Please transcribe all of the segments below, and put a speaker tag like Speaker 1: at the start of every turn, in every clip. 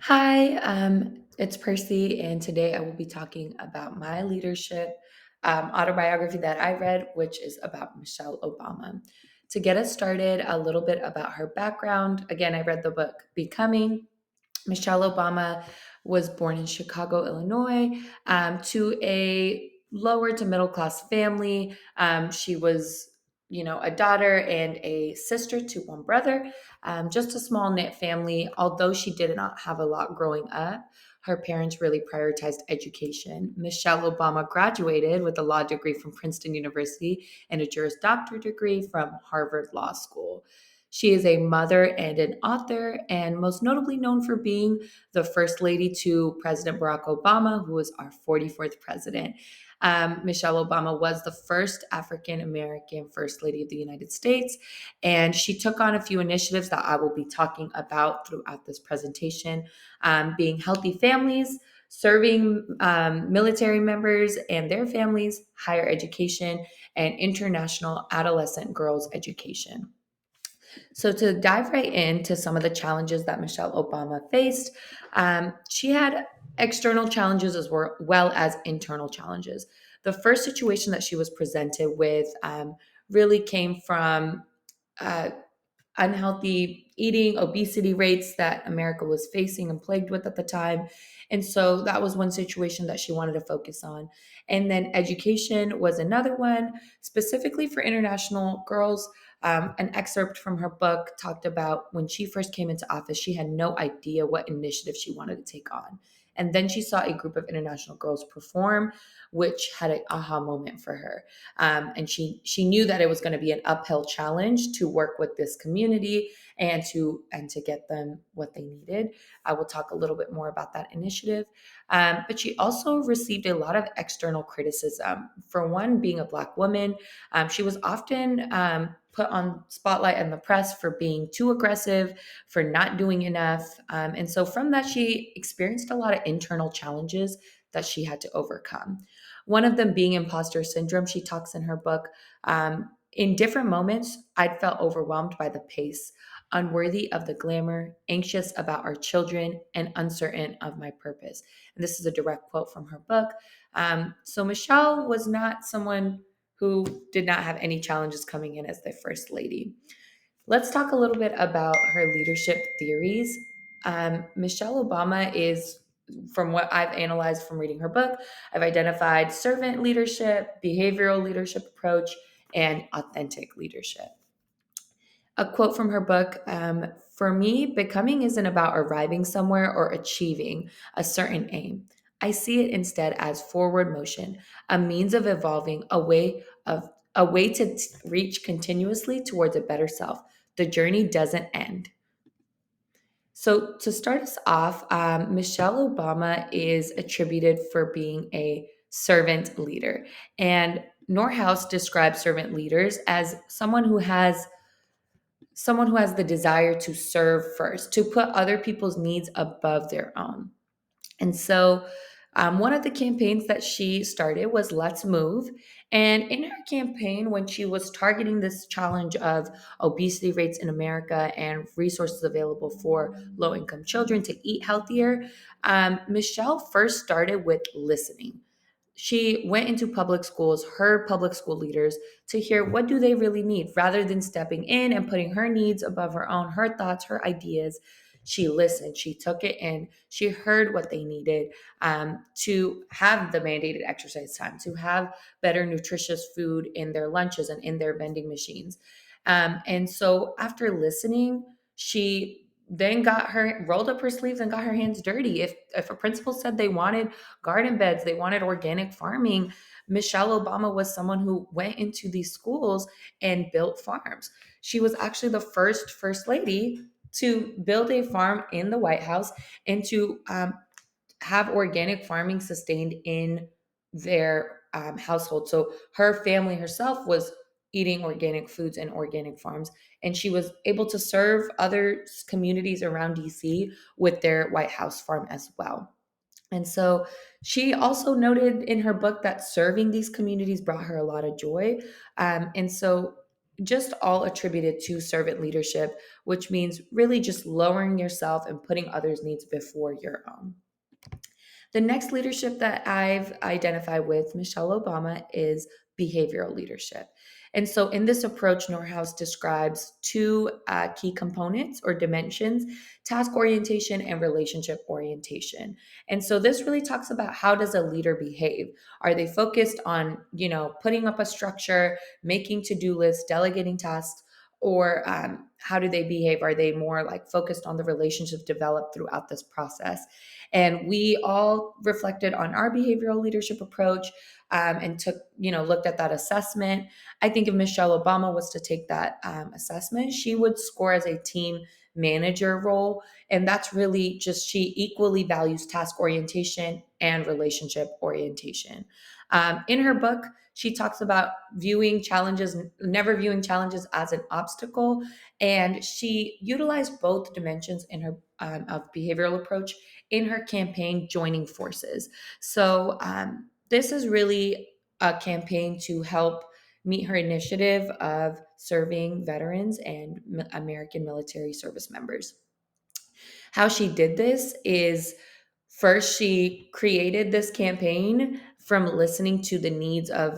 Speaker 1: Hi, it's Percy, and today I will be talking about my leadership autobiography that I read, which is about Michelle Obama. To get us started, a little bit about her background. Again, I read the book Becoming. Michelle Obama was born in Chicago, Illinois, to a lower to middle class family. She was, a daughter and a sister to one brother, just a small knit family. Although she did not have a lot growing up, her parents really prioritized education. Michelle Obama graduated with a law degree from Princeton University and a Juris Doctor degree from Harvard Law School. She is a mother and an author, and most notably known for being the first lady to President Barack Obama, who was our 44th president. Michelle Obama was the first African American First Lady of the United States, and she took on a few initiatives that I will be talking about throughout this presentation, being healthy families, serving military members and their families, higher education, and international adolescent girls' education. So, to dive right into some of the challenges that Michelle Obama faced, she had external challenges as well as internal challenges. The first situation that she was presented with really came from uh, unhealthy eating, obesity rates that America was facing and plagued with at the time. And so that was one situation that she wanted to focus on. And then education was another one, specifically for international girls. An excerpt from her book talked about when she first came into office, she had no idea what initiative she wanted to take on. And then she saw a group of international girls perform, which had an aha moment for her. And she knew that it was going to be an uphill challenge to work with this community and to get them what they needed. I will talk a little bit more about that initiative. But she also received a lot of external criticism. For one, being a Black woman, she was often put on spotlight in the press for being too aggressive, for not doing enough. And so from that, she experienced a lot of internal challenges that she had to overcome. One of them being imposter syndrome. She talks in her book. In different moments, I'd felt overwhelmed by the pace, unworthy of the glamour, anxious about our children, and uncertain of my purpose. And this is a direct quote from her book. So Michelle was not someone who did not have any challenges coming in as the first lady. Let's talk a little bit about her leadership theories. Michelle Obama is, from what I've analyzed from reading her book, I've identified servant leadership, behavioral leadership approach, and authentic leadership. A quote from her book, for me, becoming isn't about arriving somewhere or achieving a certain aim. I see it instead as forward motion, a means of evolving, a way to reach continuously towards a better self. The journey doesn't end. So, to start us off, Michelle Obama is attributed for being a servant leader. And Norhaus describes servant leaders as someone who has the desire to serve first, to put other people's needs above their own. And so, one of the campaigns that she started was Let's Move. And in her campaign, when she was targeting this challenge of obesity rates in America and resources available for low income children to eat healthier, Michelle first started with listening. She went into public schools, her public school leaders, to hear what do they really need rather than stepping in and putting her needs above her own, her thoughts, her ideas. She listened, she took it in, she heard what they needed, to have the mandated exercise time, to have better nutritious food in their lunches and in their vending machines. And so after listening, she then got her rolled up her sleeves and got her hands dirty. If a principal said they wanted garden beds, they wanted organic farming, Michelle Obama was someone who went into these schools and built farms. She was actually the first lady to build a farm in the White House and to have organic farming sustained in their household. So her family herself was eating organic foods and organic farms, and she was able to serve other communities around DC with their White House farm as well. And so she also noted in her book that serving these communities brought her a lot of joy. And so just all attributed to servant leadership, which means really just lowering yourself and putting others' needs before your own. The next leadership that I've identified with Michelle Obama is behavioral leadership. And so, in this approach, Norhaus describes two key components or dimensions: task orientation and relationship orientation. And so, this really talks about how does a leader behave? Are they focused on, putting up a structure, making to-do lists, delegating tasks, or how do they behave? Are they more like focused on the relationships developed throughout this process? And we all reflected on our behavioral leadership approach, and looked at that assessment. I think if Michelle Obama was to take that assessment, she would score as a team manager role. And that's really just she equally values task orientation and relationship orientation. In her book, she talks about never viewing challenges as an obstacle. And she utilized both dimensions in her of behavioral approach in her campaign, Joining Forces. So, this is really a campaign to help meet her initiative of serving veterans and American military service members. How she did this is first, she created this campaign from listening to the needs of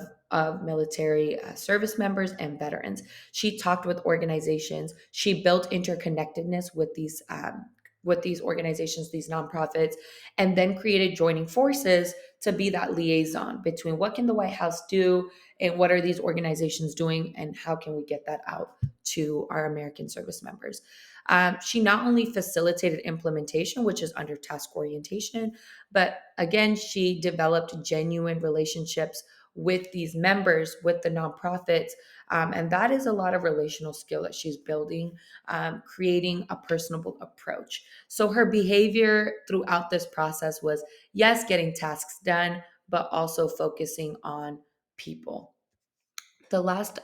Speaker 1: military service members and veterans. She talked with organizations. She built interconnectedness with these organizations, these nonprofits, and then created Joining Forces to be that liaison between what can the White House do and what are these organizations doing and how can we get that out to our American service members. She not only facilitated implementation, which is under task orientation, but again, she developed genuine relationships with these members, with the nonprofits. And that is a lot of relational skill that she's building, creating a personable approach. So her behavior throughout this process was, yes, getting tasks done, but also focusing on people. The last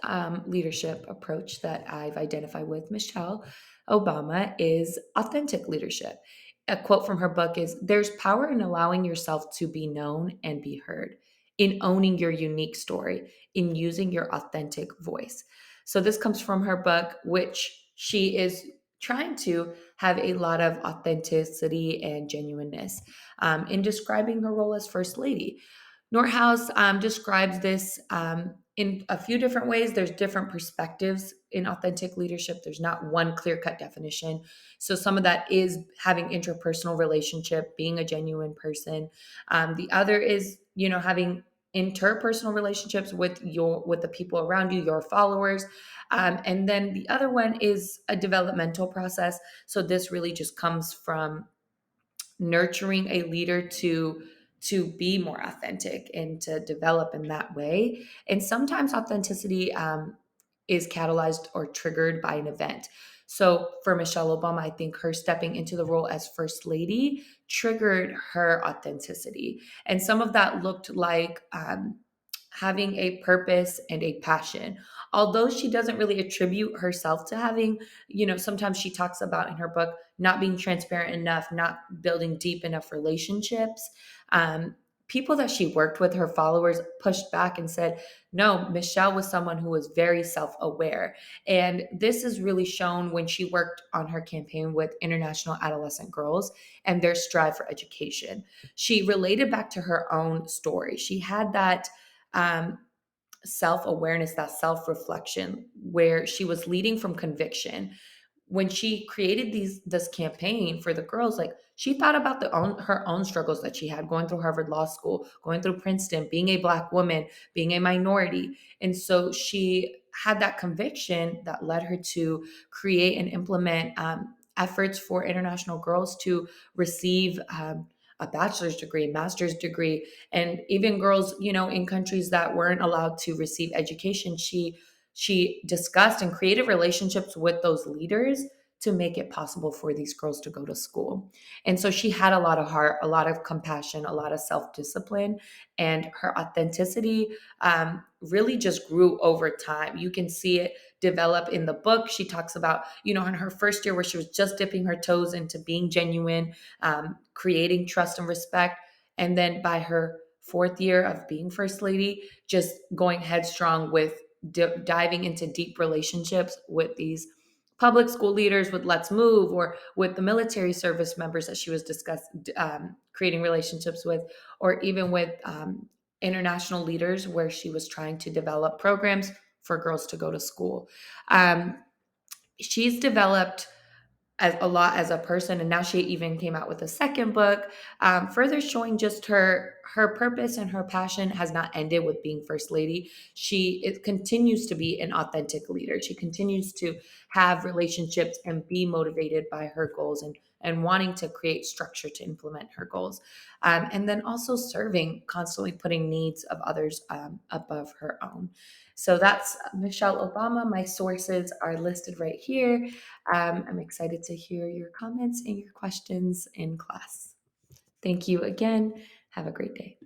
Speaker 1: leadership approach that I've identified with Michelle Obama is authentic leadership. A quote from her book is: "There's power in allowing yourself to be known and be heard, in owning your unique story, in using your authentic voice." So, this comes from her book, which she is trying to have a lot of authenticity and genuineness in describing her role as First Lady. Northouse describes this in a few different ways. There's different perspectives in authentic leadership. There's not one clear cut definition. So some of that is having interpersonal relationship, being a genuine person. The other is, having interpersonal relationships with the people around you, your followers. And then the other one is a developmental process. So this really just comes from nurturing a leader to be more authentic and to develop in that way. And sometimes authenticity is catalyzed or triggered by an event. So for Michelle Obama, I think her stepping into the role as First Lady triggered her authenticity. And some of that looked like having a purpose and a passion. Although she doesn't really attribute herself to having, sometimes she talks about in her book not being transparent enough, not building deep enough relationships. People that she worked with, her followers, pushed back and said, no, Michelle was someone who was very self aware. And this is really shown when she worked on her campaign with international adolescent girls and their strive for education. She related back to her own story. She had that. Self awareness, that self reflection, where she was leading from conviction. When she created this campaign for the girls, like she thought about her own struggles that she had going through Harvard Law School, going through Princeton, being a Black woman, being a minority. And so she had that conviction that led her to create and implement efforts for international girls to receive a bachelor's degree, master's degree, and even girls, in countries that weren't allowed to receive education. She discussed and created relationships with those leaders to make it possible for these girls to go to school. And so she had a lot of heart, a lot of compassion, a lot of self-discipline, and her authenticity really just grew over time. You can see it develop in the book. She talks about, in her first year where she was just dipping her toes into being genuine, creating trust and respect. And then by her fourth year of being First Lady, just going headstrong with diving into deep relationships with these public school leaders, with Let's Move, or with the military service members that she was creating relationships with, or even with international leaders where she was trying to develop programs for girls to go to school. Um, she's developed as a lot as a person, and now she even came out with a second book, further showing just her purpose and her passion has not ended with being first lady. It continues to be an authentic leader. She continues to have relationships and be motivated by her goals, and wanting to create structure to implement her goals, and then also serving, constantly putting needs of others above her own. So that's Michelle Obama. My sources are listed right here. I'm excited to hear your comments and your questions in class. Thank you again. Have a great day.